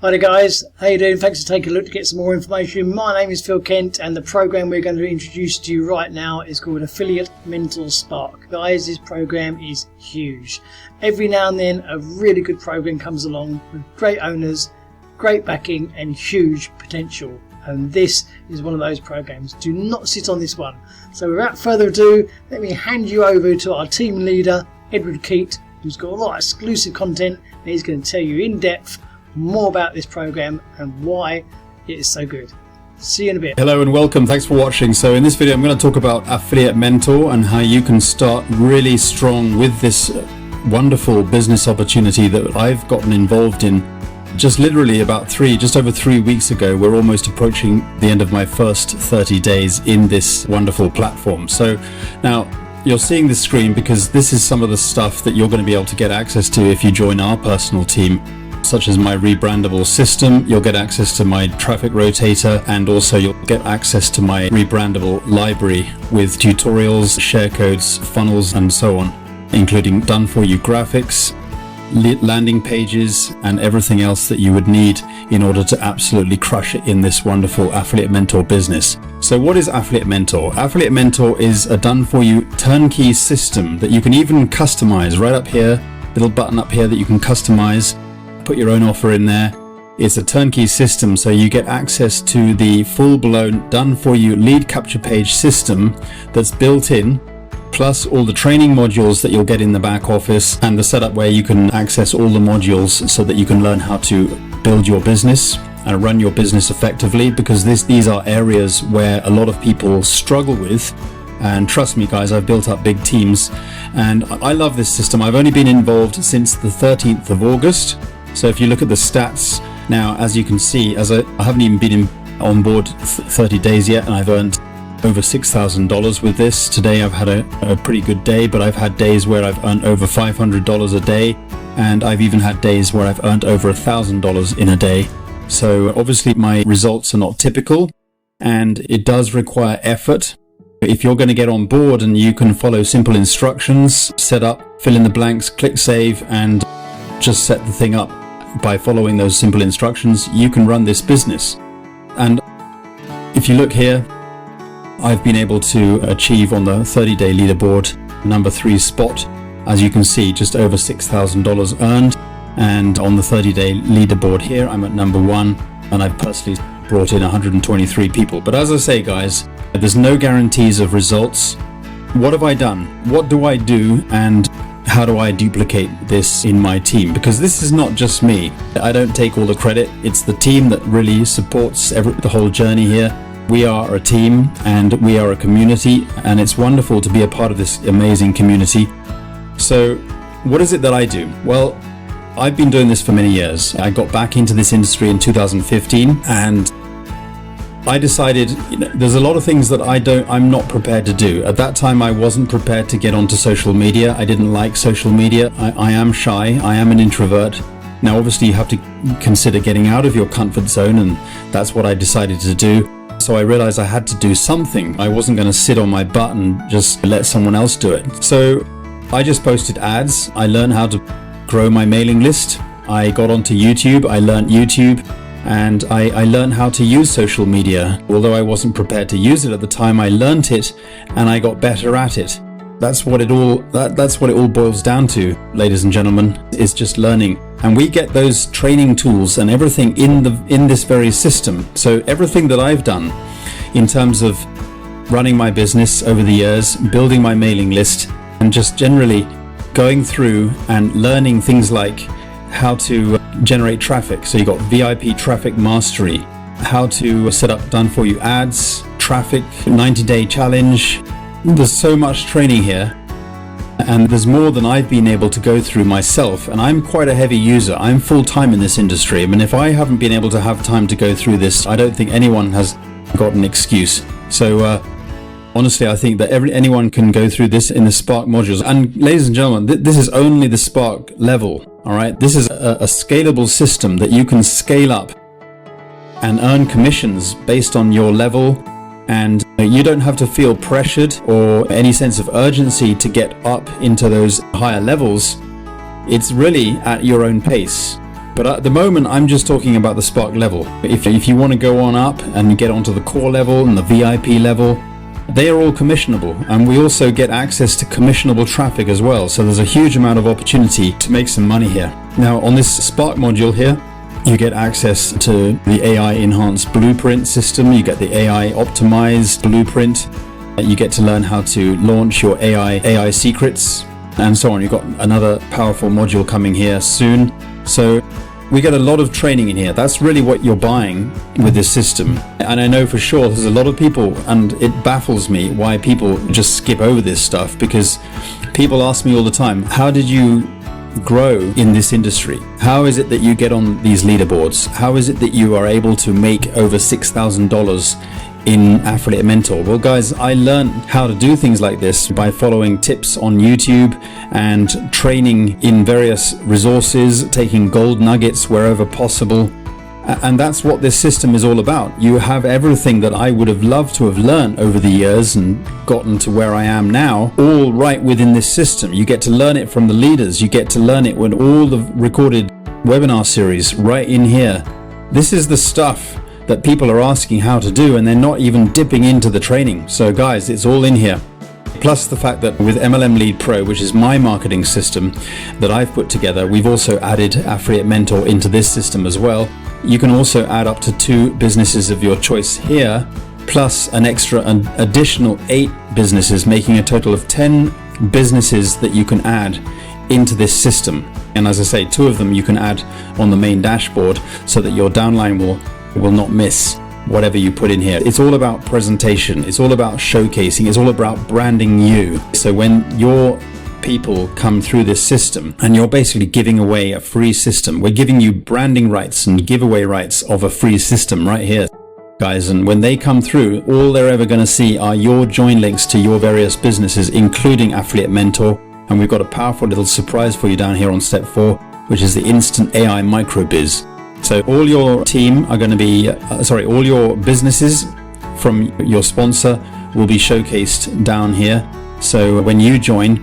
Hi there guys, how you doing? Thanks for taking a look to get some more information. My name is Phil Kent and the program we're going to introduce to you right now is called Affiliate Mentor Spark. Guys, this program is huge. Every now and then a really good program comes along with great owners, great backing and huge potential. And this is one of those programs. Do not sit on this one. So without further ado, let me hand you over to our team leader, Edward Keat, who's got a lot of exclusive content and he's going to tell you in depth more about this program and why it is so good. See you in a bit. Hello and welcome. Thanks for watching. So in this video I'm going to talk about Affiliate Mentor and how you can start really strong with this wonderful business opportunity that I've gotten involved in just literally just over 3 weeks ago. We're almost approaching the end of my first 30 days in this wonderful platform. So now you're seeing this screen because this is some of the stuff that you're going to be able to get access to if you join our personal team, such as my rebrandable system. You'll get access to my traffic rotator, and also you'll get access to my rebrandable library with tutorials, share codes, funnels and so on, including done for you graphics, landing pages and everything else that you would need in order to absolutely crush it in this wonderful Affiliate Mentor business. So what is Affiliate Mentor? Affiliate Mentor is a done for you turnkey system that you can even customize. Right up here, little button up here that you can customize, put your own offer in there. It's a turnkey system, so you get access to the full-blown done for you lead capture page system that's built in, plus all the training modules that you'll get in the back office and the setup where you can access all the modules so that you can learn how to build your business and run your business effectively, because these are areas where a lot of people struggle with. And trust me guys, I've built up big teams and I love this system. I've only been involved since the 13th of August. So if you look at the stats now, as you can see, as I haven't even been on board 30 days yet, and I've earned over $6,000 with this. Today I've had a pretty good day, but I've had days where I've earned over $500 a day, and I've even had days where I've earned over $1,000 in a day. So obviously my results are not typical, and it does require effort. If you're going to get on board and you can follow simple instructions, set up, fill in the blanks, click save, and just set the thing up by following those simple instructions, you can run this business. And if you look here, I've been able to achieve on the 30-day leaderboard number 3 spot. As you can see, just over $6,000 earned, and on the 30-day leaderboard here I'm at number 1, and I've personally brought in 123 people. But as I say guys, there's no guarantees of results. What have I done? What do I do, and how do I duplicate this in my team? Because this is not just me. I don't take all the credit. It's the team that really supports the whole journey here. We are a team and we are a community, and it's wonderful to be a part of this amazing community. So what is it that I do? Well, I've been doing this for many years. I got back into this industry in 2015, and I decided, there's a lot of things that I'm not prepared to do. At that time I wasn't prepared to get onto social media. I didn't like social media. I am shy. I am an introvert. Now obviously you have to consider getting out of your comfort zone, and that's what I decided to do. So I realized I had to do something. I wasn't going to sit on my butt and just let someone else do it. So I just posted ads. I learned how to grow my mailing list. I got onto YouTube. I learned YouTube. And I learned how to use social media. Although I wasn't prepared to use it at the time, I learned it and I got better at it. That's what it all boils down to, ladies and gentlemen, is just learning. And we get those training tools and everything in this very system. So everything that I've done in terms of running my business over the years, building my mailing list, and just generally going through and learning things like how to generate traffic. So you got VIP traffic mastery, how to set up done for you ads, traffic, 90-day challenge. There's so much training here, and there's more than I've been able to go through myself, and I'm quite a heavy user. I'm full-time in this industry. I mean, if I haven't been able to have time to go through this, I don't think anyone has got an excuse. So honestly, I think that anyone can go through this in the Spark modules. And ladies and gentlemen, this is only the Spark level. All right, this is a scalable system that you can scale up and earn commissions based on your level, and you don't have to feel pressured or any sense of urgency to get up into those higher levels. It's really at your own pace. But at the moment, I'm just talking about the Spark level. If you want to go on up and get onto the core level and the VIP level, they are all commissionable, and we also get access to commissionable traffic as well. So there's a huge amount of opportunity to make some money here. Now on this Spark module here, you get access to the AI enhanced blueprint system, you get the AI optimized blueprint, you get to learn how to launch your AI secrets, and so on. You've got another powerful module coming here soon. So we get a lot of training in here. That's really what you're buying with this system. And I know for sure there's a lot of people, and it baffles me why people just skip over this stuff, because people ask me all the time, how did you grow in this industry? How is it that you get on these leaderboards? How is it that you are able to make over $6,000 in Affiliate Mentor? Well guys, I learned how to do things like this by following tips on YouTube and training in various resources, taking gold nuggets wherever possible. And that's what this system is all about. You have everything that I would have loved to have learned over the years and gotten to where I am now, all right within this system. You get to learn it from the leaders. You get to learn it with all the recorded webinar series right in here. This is the stuff that people are asking how to do, and they're not even dipping into the training. So guys, it's all in here. Plus the fact that with MLM Lead Pro, which is my marketing system that I've put together, we've also added Affiliate Mentor into this system as well. You can also add up to 2 businesses of your choice here, plus an additional 8 businesses, making a total of 10 businesses that you can add into this system. And as I say, 2 of them you can add on the main dashboard so that your downline will not miss whatever you put in here. It's all about presentation. It's all about showcasing. It's all about branding you. So when your people come through this system, and you're basically giving away a free system, we're giving you branding rights and giveaway rights of a free system right here, guys. And when they come through, all they're ever going to see are your join links to your various businesses, including Affiliate Mentor. And we've got a powerful little surprise for you down here on step 4, which is the Instant AI Microbiz. So all your team are going to be, all your businesses from your sponsor will be showcased down here. So when you join,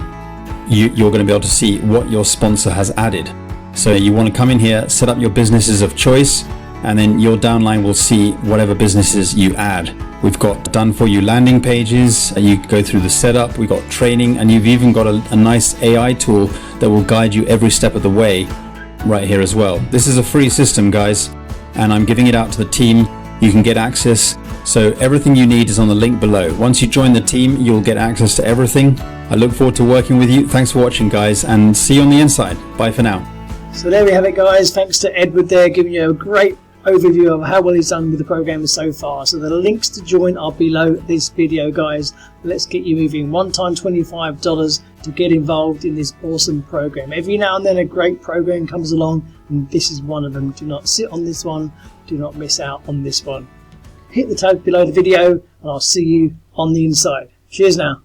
you're going to be able to see what your sponsor has added. So you want to come in here, set up your businesses of choice, and then your downline will see whatever businesses you add. We've got done for you landing pages, you go through the setup, we've got training, and you've even got a nice AI tool that will guide you every step of the way right here as well. This is a free system, guys, and I'm giving it out to the team. You can get access. So everything you need is on the link below. Once you join the team, you'll get access to everything. I look forward to working with you. Thanks for watching, guys, and see you on the inside. Bye for now. So there we have it, guys. Thanks to Edward there, giving you a great overview of how well he's done with the program so far. So the links to join are below this video, guys. Let's get you moving. One time $25 to get involved in this awesome program. Every now and then a great program comes along, and this is one of them. Do not sit on this one. Do not miss out on this one. Hit the tag below the video, and I'll see you on the inside. Cheers now.